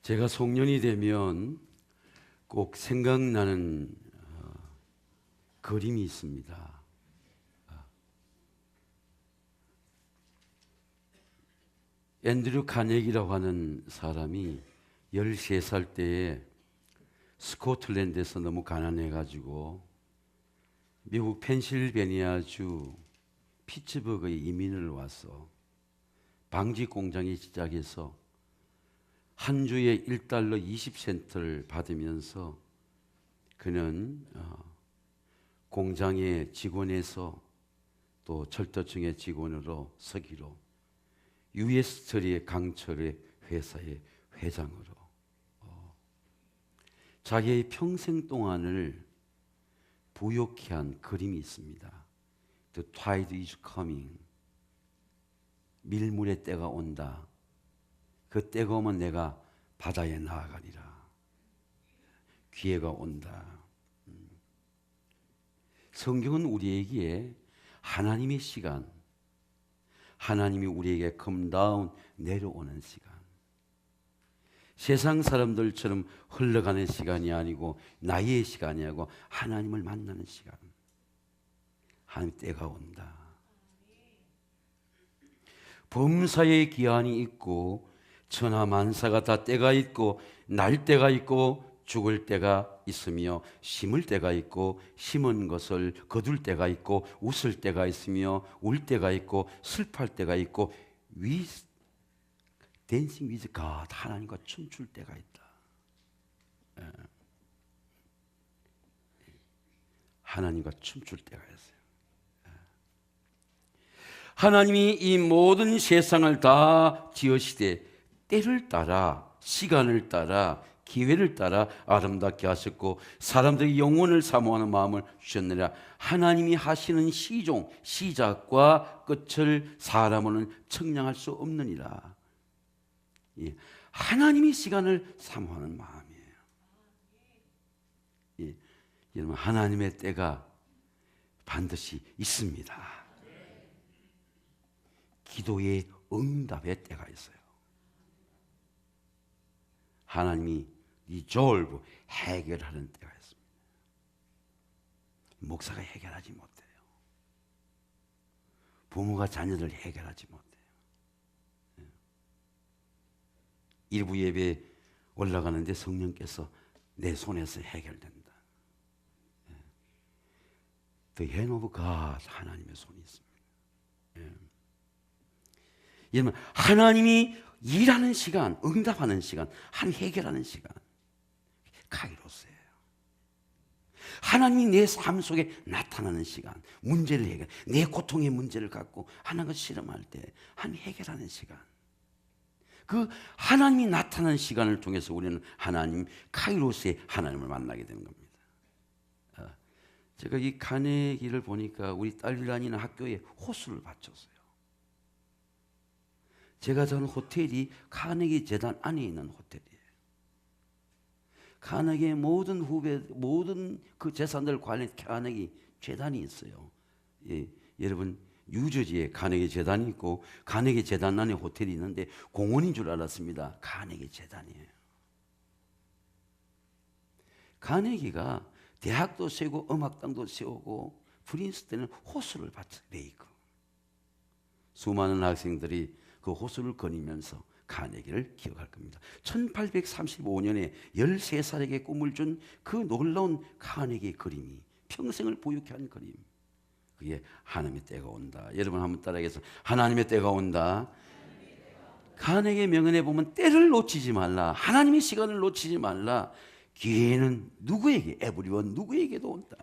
제가 송년이 되면 꼭 생각나는 그림이 있습니다. 앤드류 카네기라고 하는 사람이 13살 때에 스코틀랜드에서 너무 가난해가지고 미국 펜실베니아주 피츠버그에 이민을 와서 방지 공장에 시작해서 한 주에 $1 20센트를 받으면서 그는 공장의 직원에서 또 철도청의 직원으로 서기로 US-스트리의 강철의 회사의 회장으로 자기의 평생 동안을 부욕해 한 그림이 있습니다. The tide is coming. 밀물의 때가 온다. 그 때가 오면 내가 바다에 나아가리라. 기회가 온다. 성경은 우리에게 하나님의 시간, 하나님이 우리에게 come down 내려오는 시간, 세상 사람들처럼 흘러가는 시간이 아니고 나의 시간이 아니고 하나님을 만나는 시간, 하나님의 때가 온다. 범사의 기한이 있고 천하만사가 다 때가 있고 날 때가 있고 죽을 때가 있으며 심을 때가 있고 심은 것을 거둘 때가 있고 웃을 때가 있으며 울 때가 있고 슬퍼할 때가 있고 댄싱 위즈 갓 하나님과 춤출 때가 있다. 하나님과 춤출 때가 있어요. 하나님이 이 모든 세상을 다 지으시되 때를 따라 시간을 따라 기회를 따라 아름답게 하셨고 사람들이 영혼을 사모하는 마음을 주셨느라. 하나님이 하시는 시종 시작과 끝을 사람은 측량할 수 없느니라. 예, 하나님이 시간을 사모하는 마음이에요. 예, 여러분 하나님의 때가 반드시 있습니다. 기도의 응답의 때가 있어요. 하나님이 resolve 해결하는 때가 있습니다. 목사가 해결하지 못해요. 부모가 자녀를 해결하지 못해요. 일부 예배 올라가는데 성령께서 내 손에서 해결된다. The hand of God, 하나님의 손이 있습니다. 여러분 하나님이 일하는 시간, 응답하는 시간, 해결하는 시간, 카이로스예요. 하나님이 내 삶 속에 나타나는 시간, 문제를 해결, 내 고통의 문제를 갖고 하나님과 실험할 때 해결하는 시간. 그 하나님이 나타나는 시간을 통해서 우리는 하나님, 카이로스의 하나님을 만나게 되는 겁니다. 제가 이 카네기를 보니까 우리 딸이 다니는 학교에 호수를 바쳤어요. 제가 사는 호텔이 카네기 재단 안에 있는 호텔이에요. 카네기의 모든 그 재산들 관련 카네기 재단이 있어요. 예, 여러분 뉴저지에 카네기 재단이 있고 카네기 재단 안에 호텔이 있는데 공원인 줄 알았습니다. 카네기 재단이에요. 카네기가 대학도 세우고 음악당도 세우고 프린스턴은 호수를 바쳐 레이크. 수많은 학생들이 그 호수를 거니면서 카네기를 기억할 겁니다. 1835년에 13살에게 꿈을 준 그 놀라운 카네기의 그림이 평생을 보육해 한 그림. 그게 하나님의 때가 온다. 여러분 한번 따라해서 하나님의 때가 온다. 카네기의 명언에 보면 때를 놓치지 말라. 하나님의 시간을 놓치지 말라. 기회는 누구에게? 에브리원 누구에게도 온다.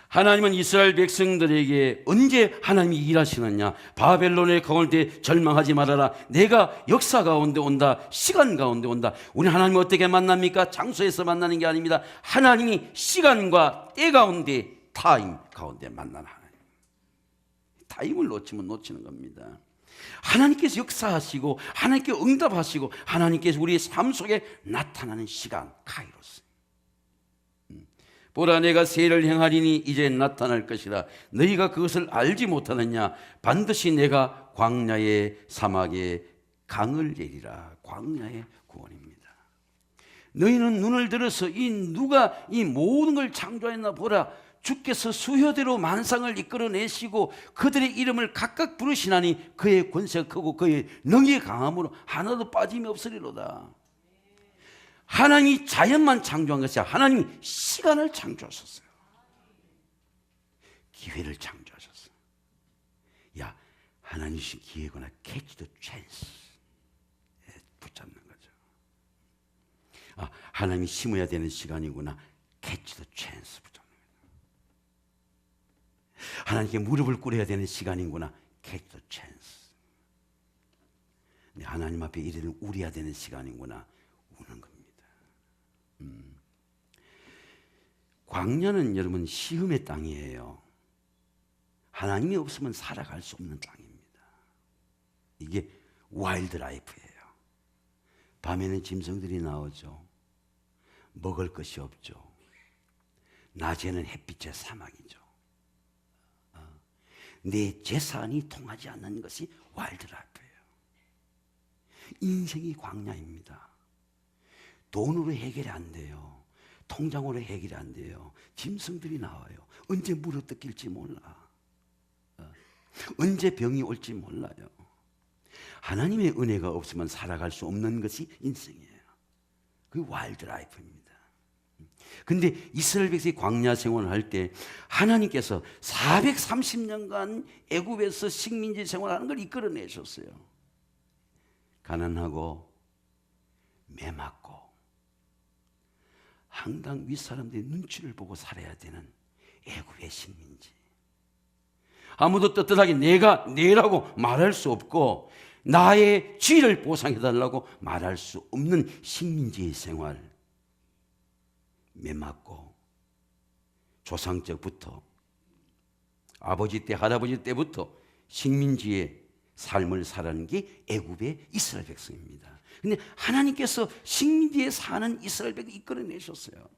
하나님은 이스라엘 백성들에게 언제 하나님이 일하시느냐? 바벨론의 강을 때 절망하지 말아라. 내가 역사 가운데 온다. 시간 가운데 온다. 우리 하나님을 어떻게 만납니까? 장소에서 만나는 게 아닙니다. 하나님이 시간과 때 가운데 타임 가운데 만나는 하나님. 타임을 놓치면 놓치는 겁니다. 하나님께서 역사하시고 하나님께 응답하시고 하나님께서 우리의 삶 속에 나타나는 시간 카이로스. 보라 내가 세를 행하리니 이제 나타날 것이라. 너희가 그것을 알지 못하느냐? 반드시 내가 광야에 사막에 강을 내리라. 광야의 구원입니다. 너희는 눈을 들어서 누가 이 모든 걸 창조했나 보라. 주께서 수효대로 만상을 이끌어내시고 그들의 이름을 각각 부르시나니 그의 권세가 크고 그의 능히 강함으로 하나도 빠짐이 없으리로다. 하나님이 자연만 창조한 것이 아니라 하나님이 시간을 창조하셨어요. 기회를 창조하셨어요. 야, 하나님 주신 기회구나. catch the chance. 붙잡는 거죠. 아, 하나님이 심어야 되는 시간이구나. catch the chance. 붙잡는 거죠. 하나님께 무릎을 꿇어야 되는 시간이구나. catch the chance. 하나님 앞에 이르는 울어야 되는 시간이구나. 우는 겁니다. 광야는 여러분 시험의 땅이에요. 하나님이 없으면 살아갈 수 없는 땅입니다. 이게 와일드 라이프예요. 밤에는 짐승들이 나오죠. 먹을 것이 없죠. 낮에는 햇빛의 사막이죠. 내 재산이 통하지 않는 것이 와일드 라이프예요. 인생이 광야입니다. 돈으로 해결이 안 돼요. 통장으로 해결이 안 돼요. 짐승들이 나와요. 언제 물어뜯길지 몰라. 언제 병이 올지 몰라요. 하나님의 은혜가 없으면 살아갈 수 없는 것이 인생이에요. 그게 와일드 라이프입니다. 근데 이스라엘 백성이 광야 생활을 할 때 하나님께서 430년간 애굽에서 식민지 생활하는 걸 이끌어내셨어요. 가난하고 매맞고 항상 윗사람들의 눈치를 보고 살아야 되는 애굽의 식민지. 아무도 떳떳하게 내가 내라고 말할 수 없고 나의 죄를 보상해달라고 말할 수 없는 식민지의 생활. 매맞고 조상적부터 아버지 때 할아버지 때부터 식민지의 삶을 살아가는 게 애굽의 이스라엘 백성입니다. 그런데 하나님께서 식민지에 사는 이스라엘 백성을 이끌어내셨어요.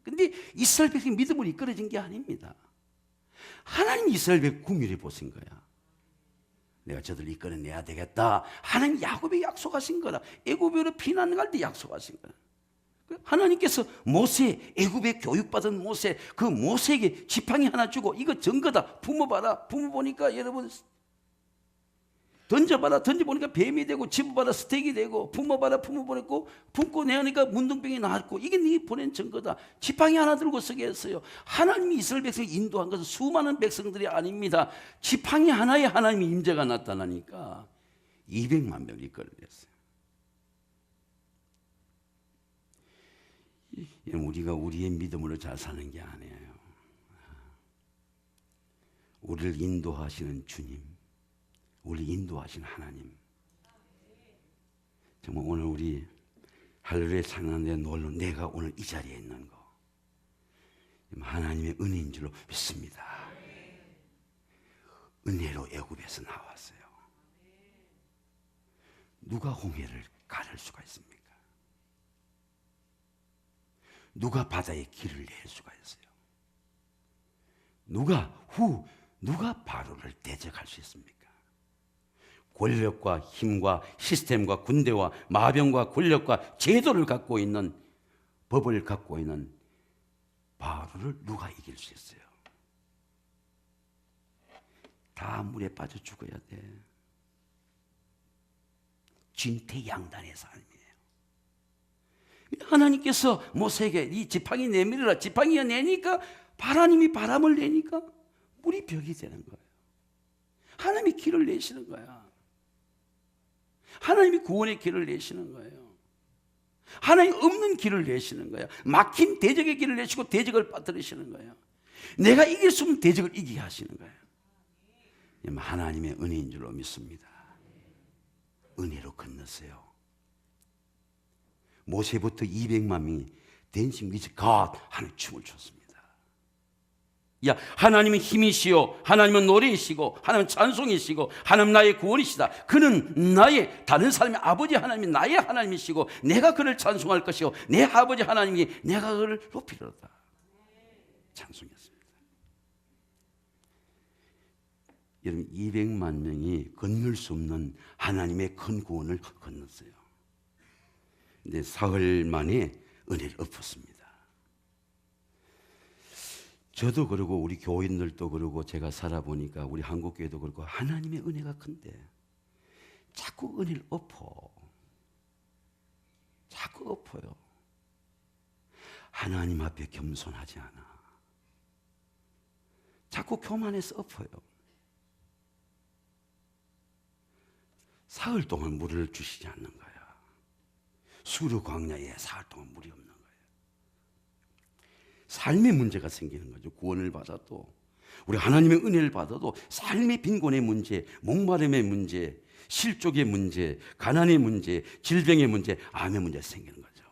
그런데 이스라엘 백성이 믿음으로 이끌어진 게 아닙니다. 하나님 이스라엘 백성 궁휼히 보신 거야. 내가 저들을 이끌어내야 되겠다. 하나님 야곱에 약속하신 거라. 애굽으로 피난 갈 때 약속하신 거라. 하나님께서 모세, 애굽에 교육받은 모세, 그 모세에게 지팡이 하나 주고 이거 증거다. 품어봐라. 품어보니까 여러분 던져봐라. 던져보니까 뱀이 되고 집어봐라. 스택이 되고 품어봐라. 품어보냈고 품고 내니까 문둥병이 나왔고 이게 네 보낸 증거다. 지팡이 하나 들고 서게 했어요. 하나님이 이스라엘 백성을 인도한 것은 수많은 백성들이 아닙니다. 지팡이 하나에 하나님의 임재가 나타나니까 200만 명이 이끌어냈어요. 우리가 우리의 믿음으로 잘 사는 게 아니에요. 우리를 인도하시는 주님, 우리 인도하시는 하나님. 정말 오늘 우리 할렐루야 찬양하는데 놀러 내가 오늘 이 자리에 있는 거 하나님의 은혜인 줄로 믿습니다. 은혜로 애굽에서 나왔어요. 누가 홍해를 가를 수가 있습니까? 누가 바다에 길을 낼 수가 있어요? 누가 바로를 대적할 수 있습니까? 권력과 힘과 시스템과 군대와 마병과 권력과 제도를 갖고 있는 법을 갖고 있는 바로를 누가 이길 수 있어요? 다 물에 빠져 죽어야 돼. 진퇴양단의 삶이에요. 하나님께서 모세에게 이 지팡이 내밀어라. 지팡이가 내니까 하나님이 바람을 내니까 물이 벽이 되는 거예요. 하나님이 길을 내시는 거야. 하나님이 구원의 길을 내시는 거예요. 하나님 없는 길을 내시는 거예요. 막힌 대적의 길을 내시고 대적을 빠뜨리시는 거예요. 내가 이길 수 없는 대적을 이기게 하시는 거예요. 하나님의 은혜인 줄로 믿습니다. 은혜로 건너세요. 모세부터 200만 명이 댄싱 위즈 갓 하는 춤을 췄습니다. 야, 하나님은 힘이시요, 하나님은 노래이시고, 하나님은 찬송이시고, 하나님 나의 구원이시다. 그는 나의 다른 사람의 아버지 하나님이 나의 하나님이시고, 내가 그를 찬송할 것이요, 내 아버지 하나님이 내가 그를 높이리로다. 찬송했습니다. 여러분 200만 명이 건널 수 없는 하나님의 큰 구원을 건넜어요. 근데 사흘 만에 은혜를 엎었습니다. 저도 그러고 우리 교인들도 그러고 제가 살아보니까 우리 한국교회도 그렇고 하나님의 은혜가 큰데 자꾸 은혜를 엎어. 자꾸 엎어요. 하나님 앞에 겸손하지 않아. 자꾸 교만해서 엎어요. 사흘 동안 물을 주시지 않는 거야. 수르 광야에 사흘 동안 물이 없는 거예요. 삶의 문제가 생기는 거죠. 구원을 받아도 우리 하나님의 은혜를 받아도 삶의 빈곤의 문제, 목마름의 문제, 실족의 문제, 가난의 문제, 질병의 문제, 암의 문제가 생기는 거죠.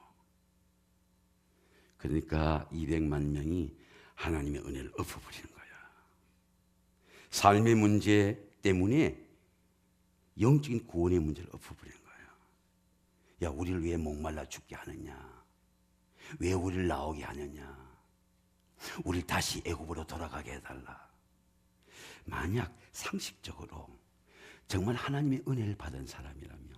그러니까 200만 명이 하나님의 은혜를 엎어버리는 거야. 삶의 문제 때문에 영적인 구원의 문제를 엎어버리는 거예요. 야, 우리를 왜 목말라 죽게 하느냐? 왜 우리를 나오게 하느냐? 우리를 다시 애굽으로 돌아가게 해달라. 만약 상식적으로 정말 하나님의 은혜를 받은 사람이라면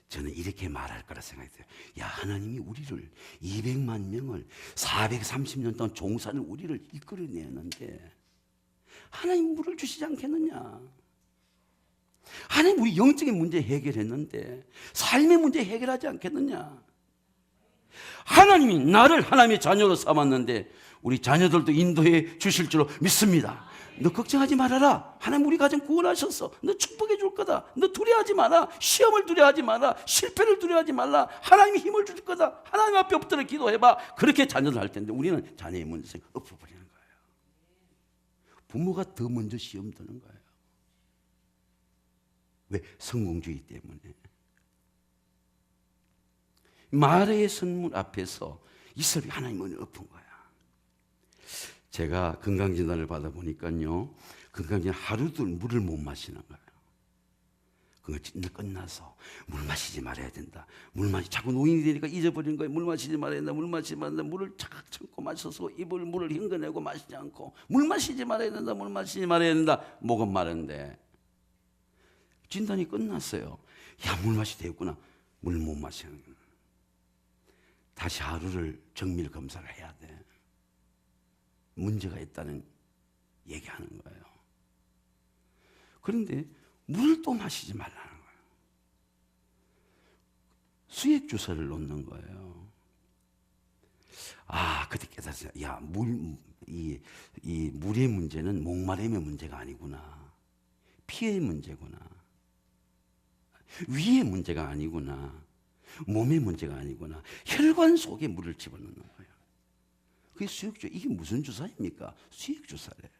저는 이렇게 말할 거라 생각했어요. 야, 하나님이 우리를 200만 명을 430년 동안 종사를 우리를 이끌어내는데 하나님 물을 주시지 않겠느냐? 하나님 우리 영적인 문제 해결했는데 삶의 문제 해결하지 않겠느냐? 하나님이 나를 하나님의 자녀로 삼았는데 우리 자녀들도 인도해 주실 줄로 믿습니다. 너 걱정하지 말아라. 하나님 우리 가정 구원하셨어. 너 축복해 줄 거다. 너 두려워하지 마라. 시험을 두려워하지 마라. 실패를 두려워하지 말라. 하나님이 힘을 줄 거다. 하나님 앞에 엎드려 기도해봐. 그렇게 자녀들 할 텐데 우리는 자녀의 문제 엎어버리는 거예요. 부모가 더 먼저 시험 드는 거예요. 왜? 성공주의 때문에. 마레의 선물 앞에서 이스라엘이 하나님 은혜를 엎은 거야. 제가 건강진단을 받아보니까요, 건강진단 하루도 물을 못 마시는 거예요. 건강진단 끝나서 물 마시지 말아야 된다. 자꾸 노인이 되니까 잊어버리는 거예요. 물 마시지 말아야 된다. 물 마시지 말아야 된다. 물을 착 참고 마셔서 입을 물을 헹궈내고 마시지 않고 물 마시지 말아야 된다. 물 마시지 말아야 된다. 목은 마른데 진단이 끝났어요. 야, 물 마시야 되겠구나. 물 못 마시는 거예요. 다시 하루를 정밀 검사를 해야 돼. 문제가 있다는 얘기하는 거예요. 그런데 물을 또 마시지 말라는 거예요. 수액 주사를 놓는 거예요. 아, 그때 깨달았어요. 야, 이 물의 문제는 목마름의 문제가 아니구나. 피의 문제구나. 위의 문제가 아니구나. 몸의 문제가 아니구나. 혈관 속에 물을 집어넣는 거예요. 그게 수액주사. 이게 무슨 주사입니까? 수액주사래.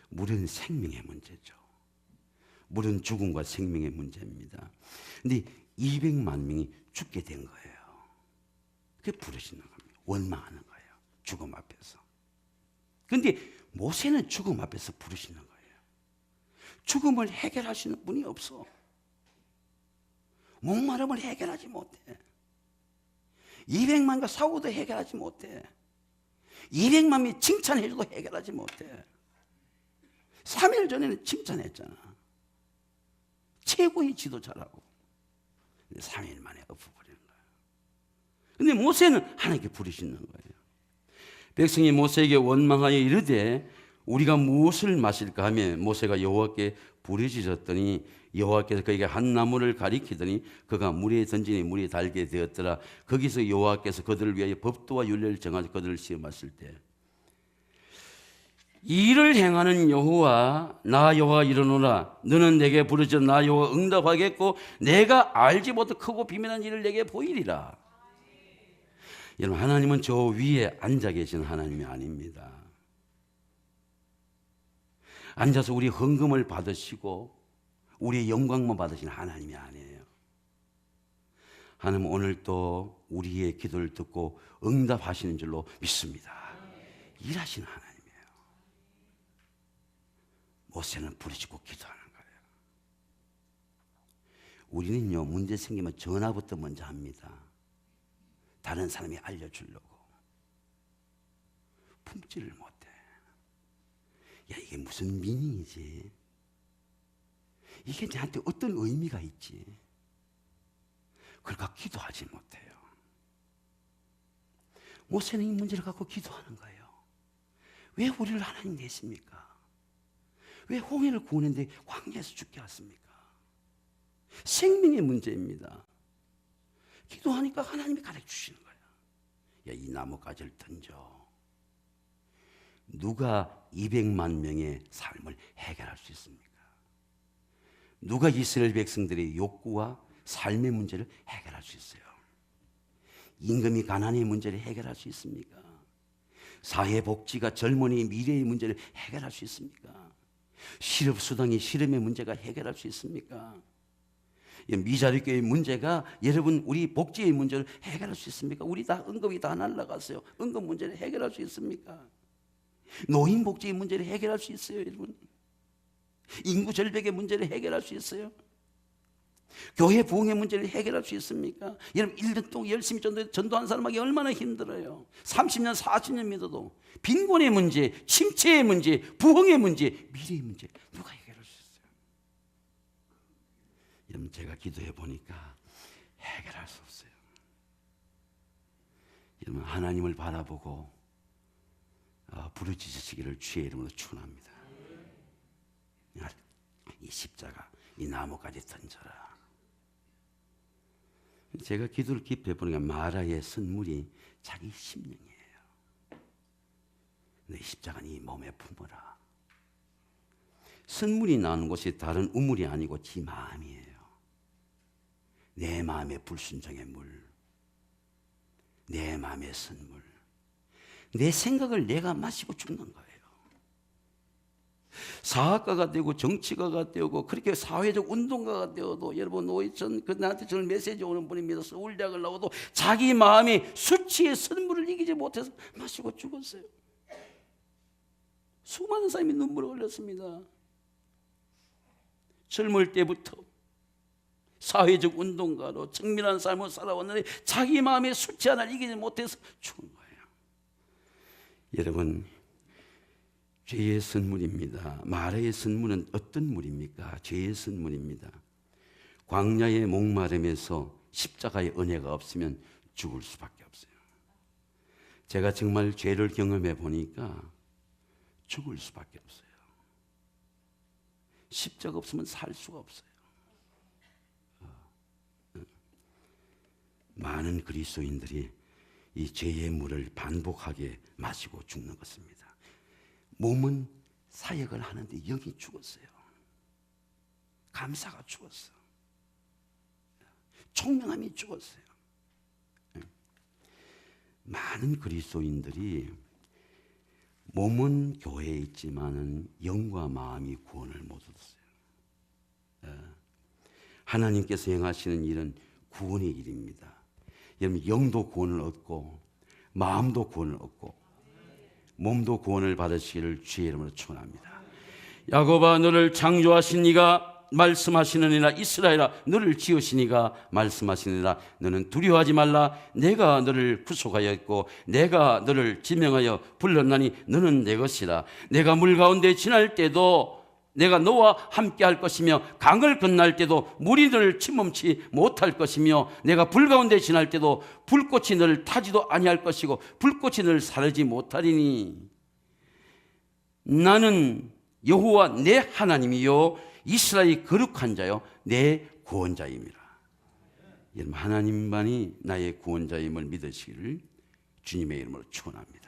물은 생명의 문제죠. 물은 죽음과 생명의 문제입니다. 근데 200만 명이 죽게 된 거예요. 그게 부르시는 겁니다. 원망하는 거예요. 죽음 앞에서. 그런데 모세는 죽음 앞에서 부르시는 거예요. 죽음을 해결하시는 분이 없어. 목마름을 해결하지 못해. 200만과 싸워도 해결하지 못해. 200만이 칭찬해줘도 해결하지 못해. 3일 전에는 칭찬했잖아. 최고의 지도자라고. 3일 만에 엎어버리는 거예요. 근데 모세는 하나님께 부르시는 거예요. 백성이 모세에게 원망하여 이르되 우리가 무엇을 마실까 하며 모세가 여호와께 부르짖었더니 여호와께서 그에게 한 나무를 가리키더니 그가 물에 던지니 물이 달게 되었더라. 거기서 여호와께서 그들을 위하여 법도와 율례를 정하여 그들을 시험하실 때 이를 행하는 여호와 나 여호와 이르노라. 너는 내게 부르짖어 나 여호와 응답하겠고 내가 알지 못한 크고 비밀한 일을 내게 보이리라. 여러분, 하나님은 저 위에 앉아 계신 하나님이 아닙니다. 앉아서 우리 헌금을 받으시고 우리의 영광만 받으시는 하나님이 아니에요. 하나님은 오늘 또 우리의 기도를 듣고 응답하시는 줄로 믿습니다. 일하시는 하나님이에요. 모세는 부르짖고 기도하는 거예요. 우리는요, 문제 생기면 전화부터 먼저 합니다. 다른 사람이 알려주려고. 품지를 못해. 야, 이게 무슨 미닝이지? 이게 나한테 어떤 의미가 있지? 그러니까 기도하지 못해요. 모세는 이 문제를 갖고 기도하는 거예요. 왜 우리를 하나님 내십니까? 왜 홍해를 구원했는데 광야에서 죽게 하십니까? 생명의 문제입니다. 기도하니까 하나님이 가르쳐주시는 거예요. 야, 이 나뭇가지를 던져. 누가 200만 명의 삶을 해결할 수 있습니까? 누가 이스라엘 백성들의 욕구와 삶의 문제를 해결할 수 있어요? 임금이 가난의 문제를 해결할 수 있습니까? 사회복지가 젊은이의 미래의 문제를 해결할 수 있습니까? 실업수당이 실업의 문제가 해결할 수 있습니까? 미자립교의 문제가 여러분 우리 복지의 문제를 해결할 수 있습니까? 우리 다 은금이 다 날라갔어요. 은금 문제를 해결할 수 있습니까? 노인복지의 문제를 해결할 수 있어요, 여러분? 인구 절벽의 문제를 해결할 수 있어요? 교회 부흥의 문제를 해결할 수 있습니까? 여러분 1년 동안 열심히 전도한 사람에게 얼마나 힘들어요. 30년 40년 믿어도 빈곤의 문제, 침체의 문제, 부흥의 문제, 미래의 문제 누가 해결할 수 있어요? 여러분 제가 기도해 보니까 해결할 수 없어요. 여러분 하나님을 바라보고 부르짖으시기를 주의 이름으로 축원합니다. 이 십자가, 이 나무까지 던져라. 제가 기도를 깊이 해보니까 마라의 선물이 자기 심령이에요. 내 십자가는 이 몸에 품어라. 선물이 나는 곳이 다른 우물이 아니고 지 마음이에요. 내 마음의 불순종의 물, 내 마음의 선물, 내 생각을 내가 마시고 죽는 거예요. 사학가가 되고 정치가가 되고 그렇게 사회적 운동가가 되어도 여러분 나한테 저는 메시지 오는 분이 믿어서 서울대학을 나와도 자기 마음이 수치의 선물을 이기지 못해서 마시고 죽었어요. 수많은 사람이 눈물을 흘렸습니다. 젊을 때부터 사회적 운동가로 정밀한 삶을 살아왔는데 자기 마음의 수치 하나를 이기지 못해서 죽은 거예요. 여러분 죄의 선물입니다. 마라의 선물은 어떤 물입니까? 죄의 선물입니다. 광야의 목마름에서 십자가의 은혜가 없으면 죽을 수밖에 없어요. 제가 정말 죄를 경험해 보니까 죽을 수밖에 없어요. 십자가 없으면 살 수가 없어요. 많은 그리스도인들이 이 죄의 물을 반복하게 마시고 죽는 것입니다. 몸은 사역을 하는데 영이 죽었어요. 감사가 죽었어. 총명함이 죽었어요. 많은 그리스도인들이 몸은 교회에 있지만은 영과 마음이 구원을 못 얻었어요. 하나님께서 행하시는 일은 구원의 일입니다. 여러분 영도 구원을 얻고 마음도 구원을 얻고 몸도 구원을 받으시기를 주의 이름으로 축원합니다. 야곱아 너를 창조하신 이가 말씀하시느니라. 이스라엘아 너를 지으신 이가 말씀하시느니라. 너는 두려워하지 말라. 내가 너를 구속하였고 내가 너를 지명하여 불렀나니 너는 내 것이라. 내가 물 가운데 지날 때도 내가 너와 함께 할 것이며 강을 건널 때도 물이 너를 침범치 못할 것이며 내가 불 가운데 지날 때도 불꽃이 너를 타지도 아니할 것이고 불꽃이 너를 사르지 못하리니 나는 여호와 내 하나님이요 이스라엘이 거룩한 자요 내 구원자임이라. 여러분 하나님만이 나의 구원자임을 믿으시기를 주님의 이름으로 축원합니다.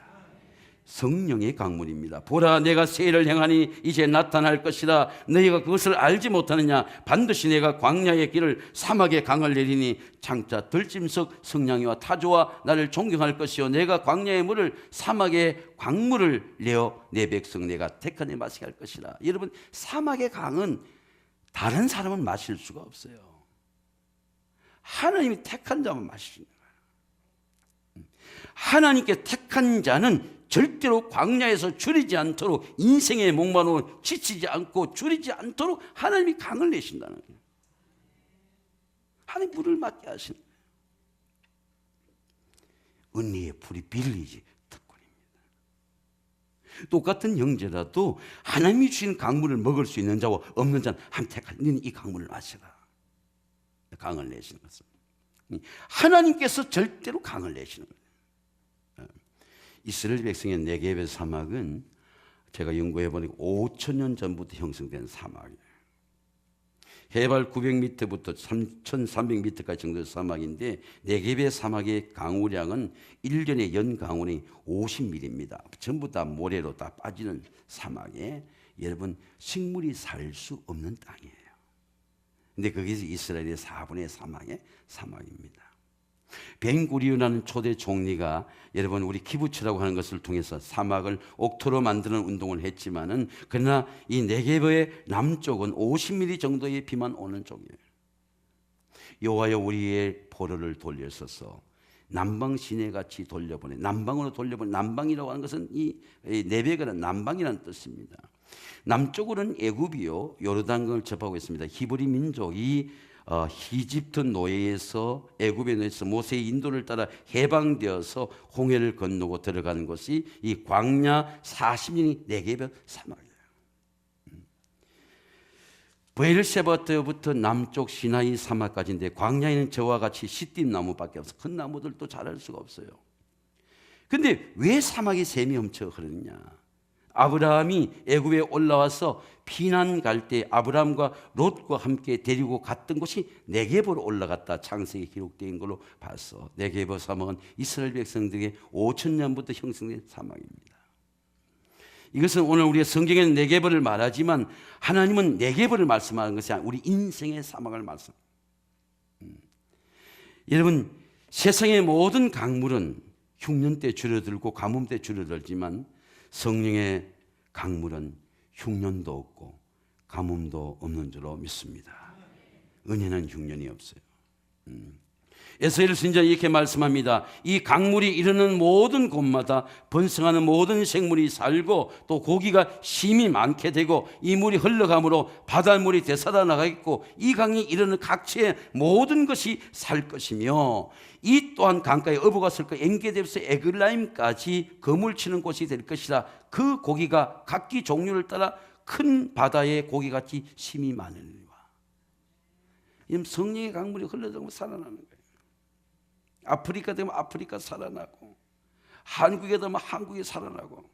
성령의 강물입니다. 보라 내가 세일을 행하니 이제 나타날 것이다. 너희가 그것을 알지 못하느냐. 반드시 내가 광야의 길을 사막의 강을 내리니 장차 들짐승 성냥이와 타조와 나를 존경할 것이요 내가 광야의 물을 사막의 광물을 내어 내 백성 내가 택하니 마시게 할 것이다. 여러분 사막의 강은 다른 사람은 마실 수가 없어요. 하나님이 택한 자만 마시는 거예요. 하나님께 택한 자는 절대로 광야에서 줄이지 않도록 인생의 목마름을 지치지 않고 줄이지 않도록 하나님이 강을 내신다는 거예요. 하나님 물을 맞게 하시는 거예요. 은혜의 불이 빌리지 특권입니다. 똑같은 형제라도 하나님이 주신 강물을 먹을 수 있는 자와 없는 자는 한 택할 너는 이 강물을 마시라. 강을 내시는 것은 하나님께서 절대로 강을 내시는 거예요. 이스라엘 백성의 네게브 사막은 제가 연구해 보니까 5,000년 전부터 형성된 사막이에요. 해발 900m부터 3,300m까지 정도의 사막인데 네게브 사막의 강우량은 1년의 연 강우량이 50mm입니다. 전부 다 모래로 다 빠지는 사막에 여러분 식물이 살 수 없는 땅이에요. 근데 거기서 이스라엘의 4분의 3항의 사막입니다. 벤구리온이라는 초대 총리가 여러분 우리 키부츠라고 하는 것을 통해서 사막을 옥토로 만드는 운동을 했지만은 그러나 이 네게브의 남쪽은 50mm 정도의 비만 오는 쪽이에요. 여호와여 우리의 포로를 돌려서서 남방 시내같이 돌려보내. 남방으로 돌려보내. 남방이라고 하는 것은 이 네베가는 남방이라는 뜻입니다. 남쪽으로는 애굽이요 요르단강을 접하고 있습니다. 히브리 민족이 이집트 노예에서 애굽에 놓여서 모세의 인도를 따라 해방되어서 홍해를 건너고 들어가는 곳이 이 광야 40년이 네게브 사막이에요. 브엘세바부터 남쪽 시나이 사막까지인데 광야에는 저와 같이 시띠 나무밖에 없어. 큰 나무들도 자랄 수가 없어요. 근데 왜 사막에 샘이 넘쳐 흐르느냐? 아브라함이 애굽에 올라와서 피난 갈 때 아브라함과 롯과 함께 데리고 갔던 곳이 네게브로 올라갔다 창세기에 기록된 걸로 봤어. 네게브 사막은 이스라엘 백성들에게 5,000년부터 형성된 사막입니다. 이것은 오늘 우리가 성경에는 네게브를 말하지만 하나님은 네게브를 말씀하는 것이 아니라 우리 인생의 사막을 말씀. 여러분 세상의 모든 강물은 흉년 때 줄어들고 가뭄 때 줄어들지만 성령의 강물은 흉년도 없고 가뭄도 없는 줄로 믿습니다. 은혜는 흉년이 없어요. 에스겔 선지자는 이렇게 말씀합니다. 이 강물이 이르는 모든 곳마다 번성하는 모든 생물이 살고 또 고기가 심이 많게 되고 이 물이 흘러가므로 바닷물이 되살아나가겠고 이 강이 이르는 각처의 모든 것이 살 것이며 이 또한 강가에 어부가 설 것 엔게디에서 에글라임까지 거물치는 곳이 될 것이라. 그 고기가 각기 종류를 따라 큰 바다의 고기같이 심이 많으리라. 성령의 강물이 흘러들어가면 살아나는 거예요. 아프리카 되면 아프리카 살아나고 한국에 되면 한국이 살아나고.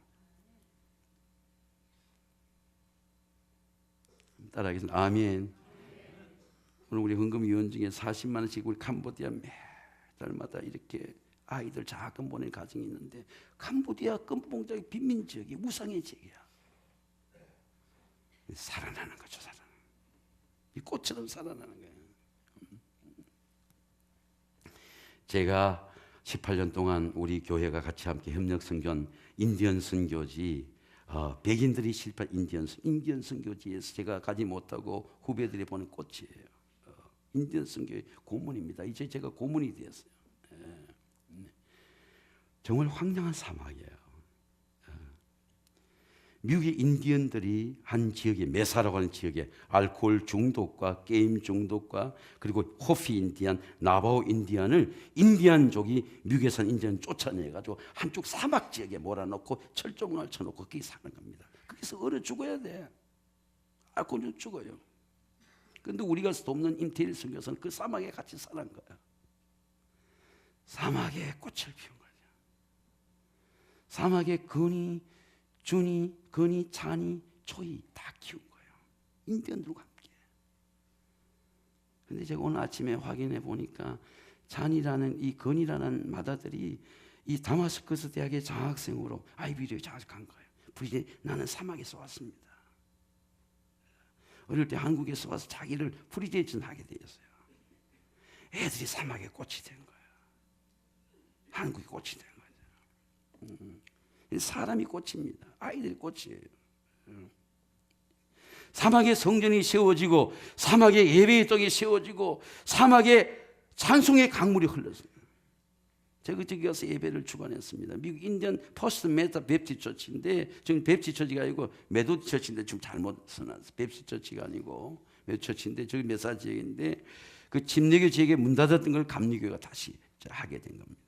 따라하겠습니다. 아멘. 오늘 우리 헌금위원 중에 40만 원씩 우리 캄보디아 매달마다 이렇게 아이들 작은 보낸 가정이 있는데 캄보디아 금봉장이 빈민지역이 우상의 지역이야. 살아나는 거죠. 살아나는. 이 꽃처럼 살아나는 거예요. 제가 18년 동안 우리 교회가 같이 함께 협력 선교한 인디언 선교지 백인들이 실패한 인디언 선교지에서 제가 가지 못하고 후배들이 보는 꽃이에요. 인디언 선교의 고문입니다. 이제 제가 고문이 되었어요. 정말 황량한 사막이에요. 미국의 인디언들이 한 지역에 메사라고 하는 지역에 알코올 중독과 게임 중독과 그리고 호피 인디안, 나바오 인디안을 인디안족이 미국에 산 인디안 쫓아내가지고 한쪽 사막 지역에 몰아넣고 철조망을 쳐놓고 거기 사는 겁니다. 거기서 얼어 죽어야 돼. 알코올 죽어요. 그런데 우리가 돕는 임태일 선교사는 그 사막에 같이 사는 거야. 사막에 꽃을 피운 거야. 사막에 근이, 준이, 건이, 찬이, 초이 다 키운 거예요. 인디언들과 함께. 그런데 제가 오늘 아침에 확인해 보니까 찬이라는 이 건이라는 마다들이 이 다마스커스 대학의 장학생으로 아이비리에 장학한 거예요. 부디 나는 사막에서 왔습니다. 어릴 때 한국에서 와서 자기를 프리제이션 하게 되었어요. 애들이 사막에 꽃이 된 거예요. 한국이 꽃이 된 거예요. 사람이 꽃입니다. 아이들이 꽃이에요. 사막에 성전이 세워지고 사막에 예배의 떡이 세워지고 사막에 찬송의 강물이 흘렀어요. 제가 저기 가서 예배를 주관했습니다. 미국 인디언 퍼스트 메타 베프티스트 처치인데 지금 베프티스트 처치가 아니고 메소디스트 처치인데 좀 잘못 써놨어요. 베프티스트 처치가 아니고 메소디스트 처치인데 저기 메사 지역인데 그 침례교 지역에 문 닫았던 걸 감리교가 다시 하게 된 겁니다.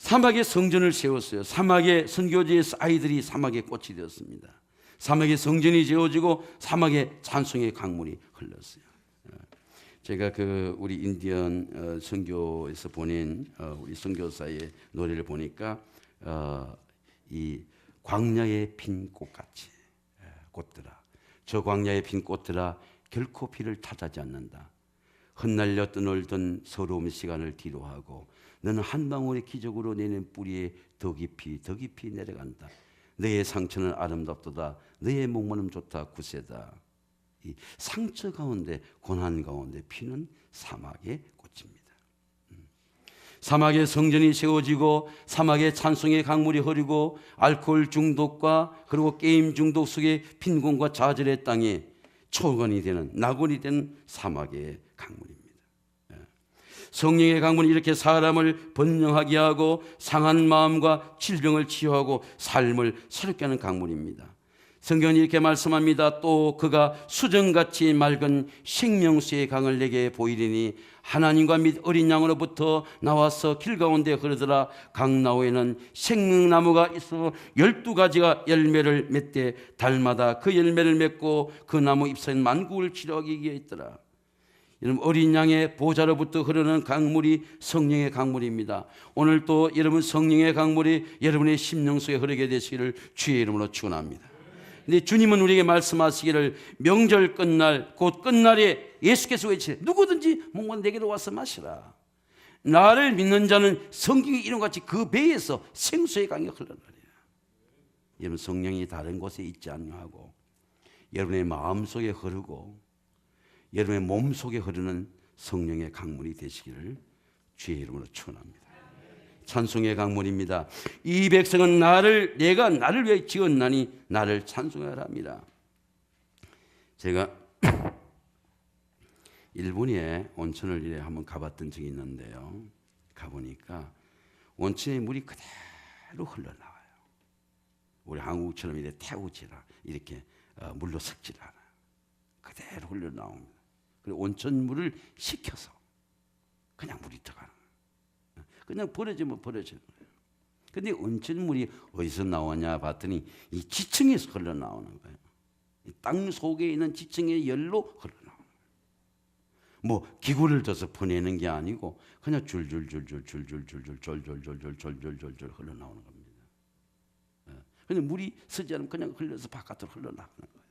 사막에 성전을 세웠어요. 사막에 선교지의 아이들이 사막에 꽃이 되었습니다. 사막에 성전이 지어지고 사막에 찬송의 강물이 흘렀어요. 제가 우리 인디언 선교에서 보낸 우리 선교사의 노래를 보니까 이 광야의 핀 꽃같이 꽃들아, 저 광야의 핀 꽃들아, 결코 비를 탓하지 않는다. 흩날려 떠놀던 서러움 시간을 뒤로하고 너는 한 방울의 기적으로 내는 뿌리에 더 깊이 내려간다. 너의 상처는 아름답도다. 너의 목마름 좋다. 구세다. 이 상처 가운데, 고난 가운데 피는 사막의 꽃입니다. 사막에 성전이 세워지고 사막에 찬송의 강물이 흐르고 알코올 중독과 그리고 게임 중독 속에 빈곤과 좌절의 땅에 초원이 되는, 낙원이 되는 사막의 강물입니다. 성령의 강물이 이렇게 사람을 번영하게 하고 상한 마음과 질병을 치유하고 삶을 새롭게 하는 강물입니다. 성경은 이렇게 말씀합니다. 또 그가 수정같이 맑은 생명수의 강을 내게 보이리니 하나님과 및 어린 양으로부터 나와서 길 가운데 흐르더라. 강 나무에는 생명나무가 있어 12가지가 열매를 맺되 달마다 그 열매를 맺고 그 나무 잎사이는 만국을 치료하기 위해 있더라. 여러분, 어린 양의 보좌로부터 흐르는 강물이 성령의 강물입니다. 오늘 또 여러분 성령의 강물이 여러분의 심령 속에 흐르게 되시기를 주의 이름으로 축원합니다. 근데 주님은 우리에게 말씀하시기를 명절 끝날 곧 끝날에 예수께서 외치되 누구든지 목마른 내게로 와서 마시라. 나를 믿는 자는 성경의 이름같이 그 배에서 생수의 강이 흘러나리라. 여러분, 성령이 다른 곳에 있지 않냐고 여러분의 마음속에 흐르고 여러분의 몸속에 흐르는 성령의 강물이 되시기를 주의 이름으로 축원합니다. 찬송의 강물입니다. 이 백성은 내가 나를 위해 지었나니 나를 찬송하라 합니다. 제가 일본에 온천을 이래 한번 가봤던 적이 있는데요. 가보니까 온천의 물이 그대로 흘러나와요. 우리 한국처럼 이렇게 태우지라 이렇게 물로 섞질 않아요. 그대로 흘러나옵니다. 그리고 온천물을 식혀서 그냥 물이 들어가는 거예요. 그냥 버려지면 버려지는 거예요. 근데 온천물이 어디서 나오냐 봤더니 이 지층에서 흘러나오는 거예요. 땅 속에 있는 지층의 열로 흘러나오는 거예요. 뭐 기구를 둬서 보내는 게 아니고 그냥 줄줄줄줄 흘러나오는 겁니다. 근데 물이 쓰지 않으면 그냥 흘러서 바깥으로 흘러나가는 거예요.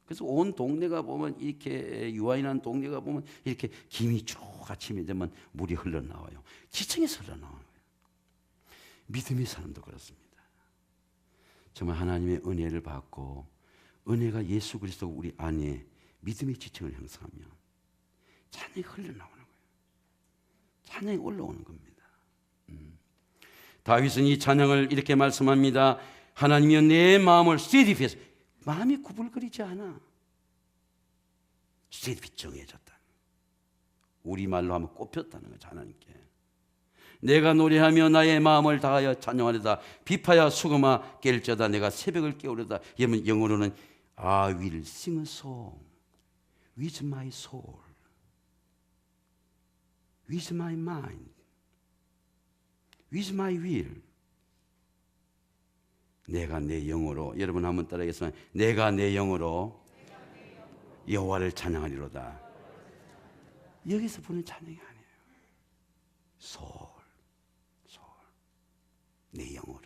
그래서 온 동네가 보면 이렇게 유아인한 동네가 보면 이렇게 김이 쭉 아침이 되면 물이 흘러나와요. 지층에서 흘러나오는 거예요. 믿음의 사람도 그렇습니다. 정말 하나님의 은혜를 받고 은혜가 예수 그리스도 우리 안에 믿음의 지층을 형성하면 찬양이 흘러나오는 거예요. 찬양이 올라오는 겁니다. 다윗은 이 찬양을 이렇게 말씀합니다. 하나님이여 내 마음을 스테디피해서 마음이 구불거리지 않아. 스테디피 정해졌다. 우리말로 하면 꼽혔다는 거죠. 하나님께 내가 노래하며 나의 마음을 다하여 찬양하려다. 비파야 수금아 깰저다. 내가 새벽을 깨우려다. 여러분 영어로는 I will sing a song with my soul, with my mind, with my will. 내가 내 영으로, 여러분 한번 따라하겠습니다. 내가 내 영으로 여호와를 찬양하리로다. 여기서 부르는 찬양이 아니에요. 소울, 내 영으로.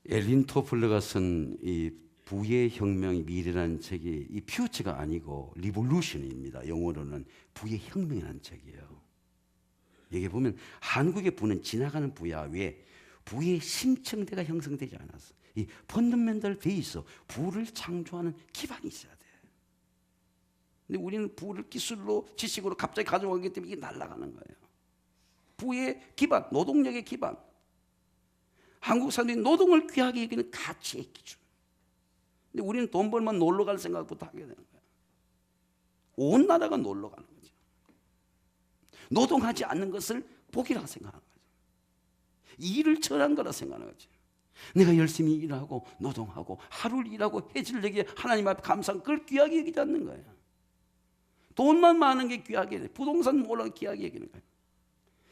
엘린 토플러가 쓴 이 부의 혁명이 미래라는 책이 이 퓨처가 아니고 리볼루션입니다. 영어로는 부의 혁명이라는 책이에요. 여기 보면 한국의 부는 지나가는 부야. 왜? 부의 심층대가 형성되지 않았어. 이 펀더멘털 베이스, 부를 창조하는 기반이 있어야 돼. 근데 우리는 부를 기술로, 지식으로 갑자기 가져가기 때문에 이게 날아가는 거예요. 부의 기반, 노동력의 기반. 한국 사람들이 노동을 귀하게 여기는 가치의 기준. 근데 우리는 돈 벌면 놀러 갈 생각부터 하게 되는 거예요. 온 나라가 놀러 가는 거죠. 노동하지 않는 것을 복이라고 생각하는 거죠. 일을 철한 거라 생각하는 거죠. 내가 열심히 일하고 노동하고 하루를 일하고 해질 내게 하나님 앞에 감사한 그걸 귀하게 여기지 않는 거예요. 돈만 많은 게 귀하게 돼. 부동산 몰라 귀하게 여기는 거예요.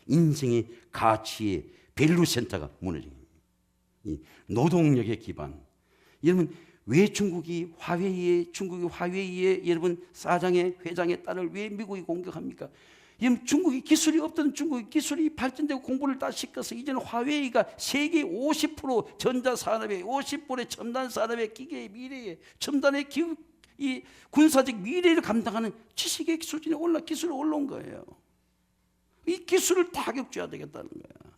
인생의 가치의 밸류 센터가 무너진 겁니다. 이 노동력의 기반. 여러분 왜 중국이 화웨이에 여러분 사장의 회장의 딸을 왜 미국이 공격합니까? 여러분 중국이 기술이 없던 중국이 기술이 발전되고 공부를 다 시켜서 이제는 화웨이가 세계 50% 전자산업의 50%의 첨단 산업의 기계의 미래에 첨단의 이 군사적 미래를 감당하는 지식의 수준에 기술이 올라온 거예요. 이 기술을 타격줘야 되겠다는 거야.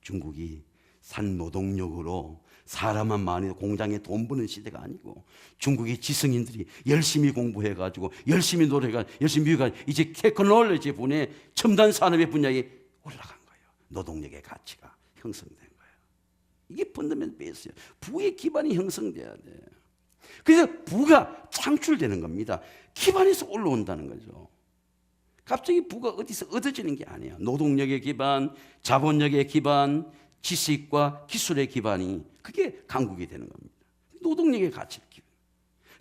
중국이 산노동력으로 사람만 많이 공장에 돈 버는 시대가 아니고 중국의 지성인들이 열심히 공부해가지고 열심히 노력하 열심히 미국가 이제 테크놀로지 분야에 첨단 산업의 분야에 올라간 거예요. 노동력의 가치가 형성된 거예요. 이게 펀더멘털 베이스예요. 부의 기반이 형성돼야 돼. 그래서 부가 창출되는 겁니다. 기반에서 올라온다는 거죠. 갑자기 부가 어디서 얻어지는 게 아니에요. 노동력의 기반, 자본력의 기반, 지식과 기술의 기반이 그게 강국이 되는 겁니다. 노동력의 가치를 기반.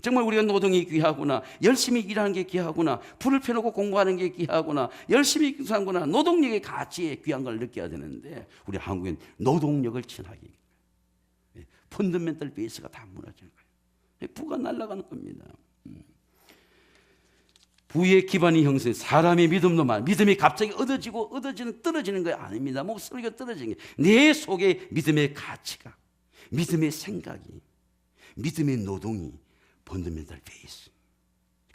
정말 우리가 노동이 귀하구나, 열심히 일하는 게 귀하구나, 불을 펴놓고 공부하는 게 귀하구나, 열심히 사는구나, 노동력의 가치에 귀한 걸 느껴야 되는데 우리 한국엔 노동력을 친하게 펀더멘털 베이스가 다 무너지는 거예요. 부가 날아가는 겁니다. 부의 기반이 형성, 사람의 믿음도 믿음이 갑자기 떨어지는 거 아닙니다. 목소리가 떨어지는 게 내 속에 믿음의 가치가, 믿음의 생각이, 믿음의 노동이 펀더멘털 베이스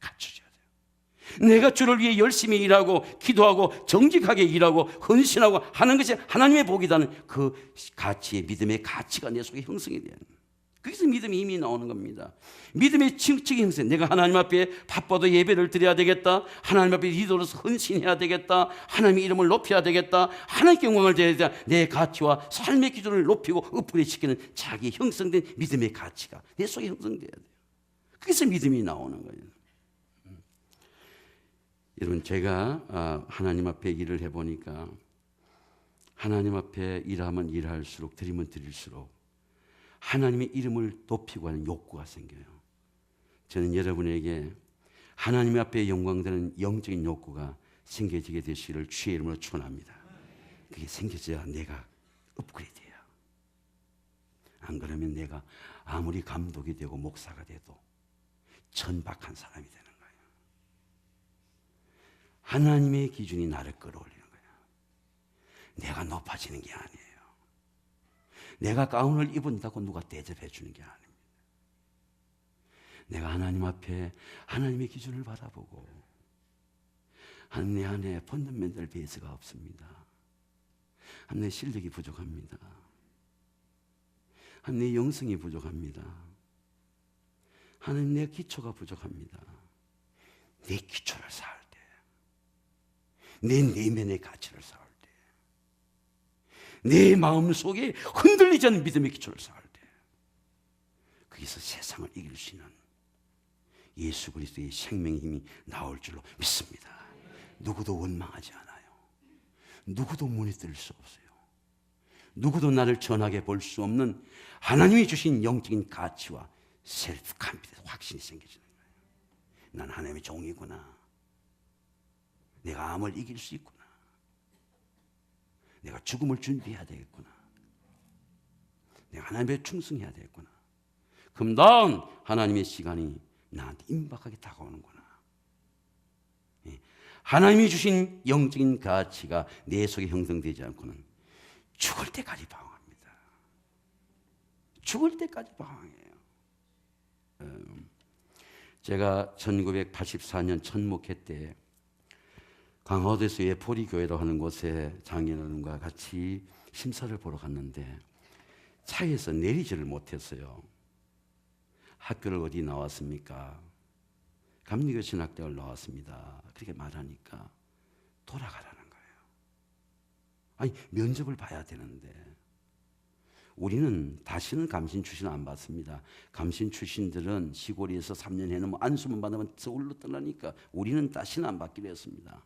갖춰져야 돼요. 내가 주를 위해 열심히 일하고 기도하고 정직하게 일하고 헌신하고 하는 것이 하나님의 복이라는 그 가치의 믿음의 가치가 내 속에 형성이 돼야 돼요. 거기서 믿음의 힘이 나오는 겁니다. 믿음의 층층이 형성. 내가 하나님 앞에 바빠도 예배를 드려야 되겠다. 하나님 앞에 리더로서 헌신해야 되겠다. 하나님의 이름을 높여야 되겠다. 하나님께 영광을 드려야 되겠다. 내 가치와 삶의 기준을 높이고 업그레이드시키는 자기 형성된 믿음의 가치가 내 속에 형성돼야 돼요. 거기서 믿음이 나오는 거예요. 여러분 제가 하나님 앞에 일을 해보니까 하나님 앞에 일하면 일할수록 드리면 드릴수록 하나님의 이름을 높이고 하는 욕구가 생겨요. 저는 여러분에게 하나님 앞에 영광되는 영적인 욕구가 생겨지게 되시기를 주의 이름으로 축원합니다. 그게 생겨져야 내가 업그레이드해요. 안 그러면 내가 아무리 감독이 되고 목사가 돼도 천박한 사람이 되는 거예요. 하나님의 기준이 나를 끌어올리는 거예요. 내가 높아지는 게 아니에요. 내가 가운을 입은다고 누가 대접해 주는 게 아닙니다. 내가 하나님 앞에 하나님의 기준을 바라보고 내 안에 펀더멘털 베이스가 없습니다. 내 실력이 부족합니다. 내 영성이 부족합니다. 하나님 내 기초가 부족합니다. 내 기초를 쌓을 때, 내 내면의 가치를 쌓을 때, 내 마음속에 흔들리지 않는 믿음의 기초를 쌓을 때 거기서 세상을 이길 수 있는 예수 그리스도의 생명의 힘이 나올 줄로 믿습니다. 누구도 원망하지 않아요. 누구도 무너뜨릴 수 없어요. 누구도 나를 전하게 볼 수 없는 하나님이 주신 영적인 가치와 셀프 컨피던스, 확신이 생기지는 거예요. 난 하나님의 종이구나. 내가 암을 이길 수 있구나. 내가 죽음을 준비해야 되겠구나. 내가 하나님께 충성해야 되겠구나. 그럼 다음 하나님의 시간이 나한테 임박하게 다가오는구나. 하나님이 주신 영적인 가치가 내 속에 형성되지 않고는 죽을 때까지 방황합니다. 죽을 때까지 방황해요. 제가 1984년 첫 목회 때 강화도에서의 포리교회라고 하는 곳에 장인어른과 같이 심사를 보러 갔는데 차에서 내리지를 못했어요. 학교를 어디 나왔습니까? 감리교 신학대학을 나왔습니다. 그렇게 말하니까 돌아가라는 거예요. 아니 면접을 봐야 되는데 우리는 다시는 감신 출신 안 받습니다. 감신 출신들은 시골에서 3년 해놓으면 안수만 받으면 서울로 떠나니까 우리는 다시는 안 받기로 했습니다.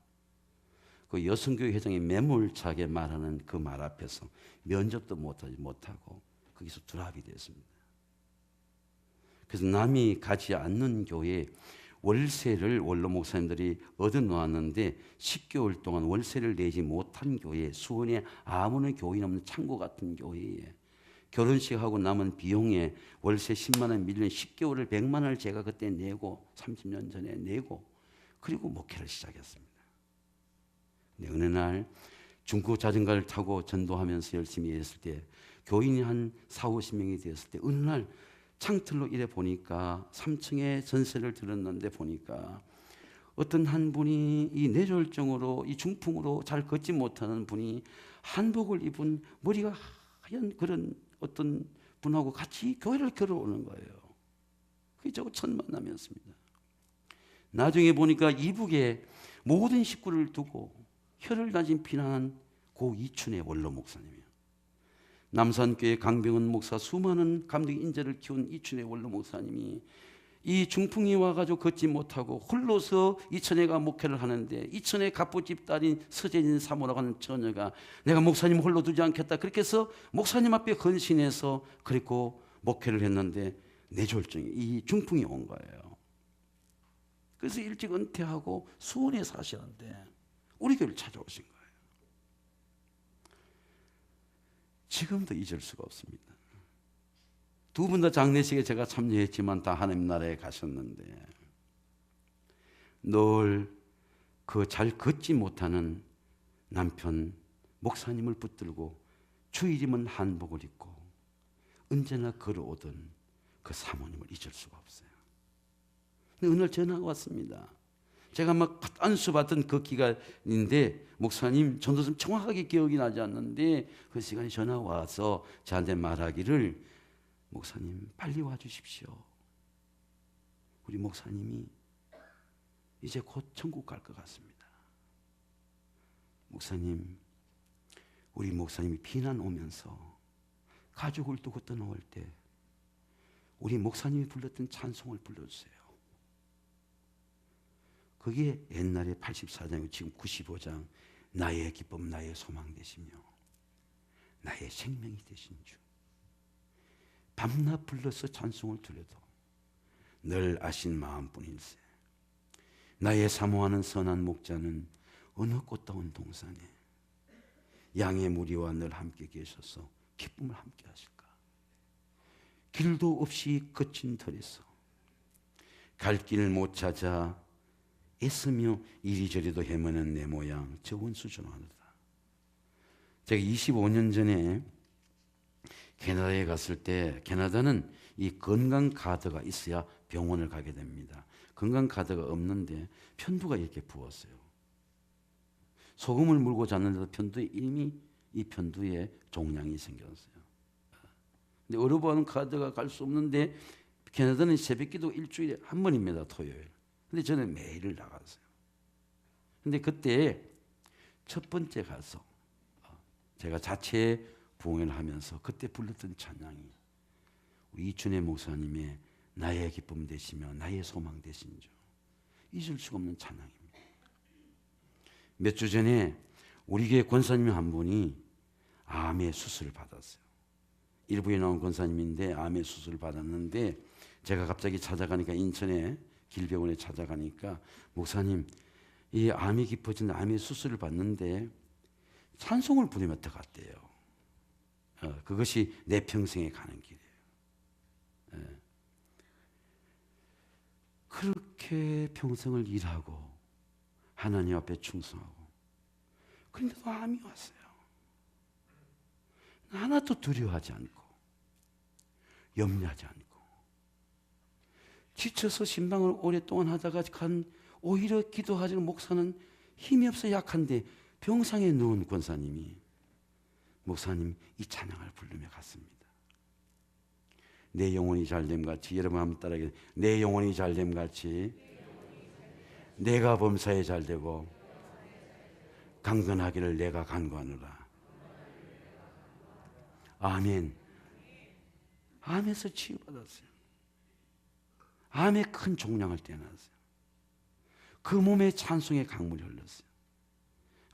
그 여성교회 회장이 매몰차게 말하는 그 말 앞에서 면접도 못하고 거기서 드랍이 됐습니다. 그래서 남이 가지 않는 교회에 월세를 원로 목사님들이 얻어놓았는데 10개월 동안 월세를 내지 못한 교회, 수원에 아무런 교인 없는 창고 같은 교회에 결혼식하고 남은 비용에 월세 10만 원 밀린 10개월을 100만 원을 제가 그때 내고 30년 전에 내고 그리고 목회를 시작했습니다. 근데 어느 날 중고 자전거를 타고 전도하면서 열심히 했을 때 교인이 한 4, 50명이 되었을 때 어느 날 창틀로 이래 보니까 3층에 전세를 들었는데 보니까 어떤 한 분이 이 뇌졸중으로 이 중풍으로 잘 걷지 못하는 분이 한복을 입은 머리가 하얀 그런 어떤 분하고 같이 교회를 걸어오는 거예요. 그게 저하고 첫 만남이었습니다. 나중에 보니까 이북에 모든 식구를 두고 혀를 다진 피난한 고 이춘의 원로 목사님이에요. 남산교회 강병원 목사 수많은 감독 인재를 키운 이춘의 원로 목사님이 이 중풍이 와가지고 걷지 못하고 홀로서 이천회가 목회를 하는데 이천회 갑부집 딸인 서재진 사모라고 하는 처녀가 내가 목사님 홀로 두지 않겠다 그렇게 해서 목사님 앞에 헌신해서 그리고 목회를 했는데 뇌졸중이 이 중풍이 온 거예요. 그래서 일찍 은퇴하고 수원에 사시는데 우리 교회를 찾아오신 거예요. 지금도 잊을 수가 없습니다. 두 분 다 장례식에 제가 참여했지만 다 하나님 나라에 가셨는데 늘 그 잘 걷지 못하는 남편 목사님을 붙들고 주일이면 한복을 입고 언제나 걸어오던 그 사모님을 잊을 수가 없어요. 근데 어느 날 전화가 왔습니다. 제가 막 안수받던 그 기간인데 목사님 전도서 정확하게 기억이 나지 않는데 그 시간에 전화가 와서 저한테 말하기를 목사님 빨리 와주십시오. 우리 목사님이 이제 곧 천국 갈 것 같습니다. 목사님, 우리 목사님이 피난 오면서 가족을 두고 떠나올 때 우리 목사님이 불렀던 찬송을 불러주세요. 그게 옛날에 84장이고 지금 95장 나의 기쁨 나의 소망 되시며 나의 생명이 되신 주 밤낮 불러서 찬송을 드려도 늘 아신 마음뿐일세. 나의 사모하는 선한 목자는 어느 꽃다운 동산에 양의 무리와 늘 함께 계셔서 기쁨을 함께 하실까. 길도 없이 거친 털에서 갈 길 못 찾아 애쓰며 이리저리도 헤매는 내 모양 저 원수처럼 하다. 제가 25년 전에 캐나다에 갔을 때 캐나다는 이 건강 카드가 있어야 병원을 가게 됩니다. 건강 카드가 없는데 편두가 이렇게 부었어요. 소금을 물고 잤는데도 편두에 이미 이 편두에 종양이 생겼어요. 근데 의료보험 카드가 갈 수 없는데 캐나다는 새벽기도 일주일에 한 번입니다. 토요일. 근데 저는 매일 나갔어요. 근데 그때 첫 번째 가서 제가 자체 부흥회를 하면서 그때 불렀던 찬양이 우리 이춘혜 목사님의 나의 기쁨 되시며 나의 소망 되신 주 잊을 수가 없는 찬양입니다. 몇 주 전에 우리 교회 권사님 한 분이 암의 수술을 받았어요. 일부에 나온 권사님인데 암의 수술을 받았는데 제가 갑자기 찾아가니까 인천에 길병원에 찾아가니까 목사님 이 암이 깊어진 암의 수술을 받는데 찬송을 부르면 어떡하대요. 그것이 내 평생에 가는 길이에요. 그렇게 평생을 일하고 하나님 앞에 충성하고 그런데도 암이 왔어요. 하나도 두려워하지 않고 염려하지 않고 지쳐서 신방을 오랫동안 하다가 오히려 기도하지는 목사는 힘이 없어 약한데 병상에 누운 권사님이 목사님 이 찬양을 부르며 갔습니다. 내 영혼이 잘됨 같이 여러분 한번 따라하게 내 영혼이 잘됨 같이 내가 범사에 잘되고 강건하기를 내가 간구하노라. 아멘. 암에서 치유받았어요. 암에 큰 종양을 떼어놨어요. 그 몸에 찬송의 강물이 흘렀어요.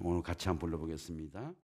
오늘 같이 한번 불러보겠습니다.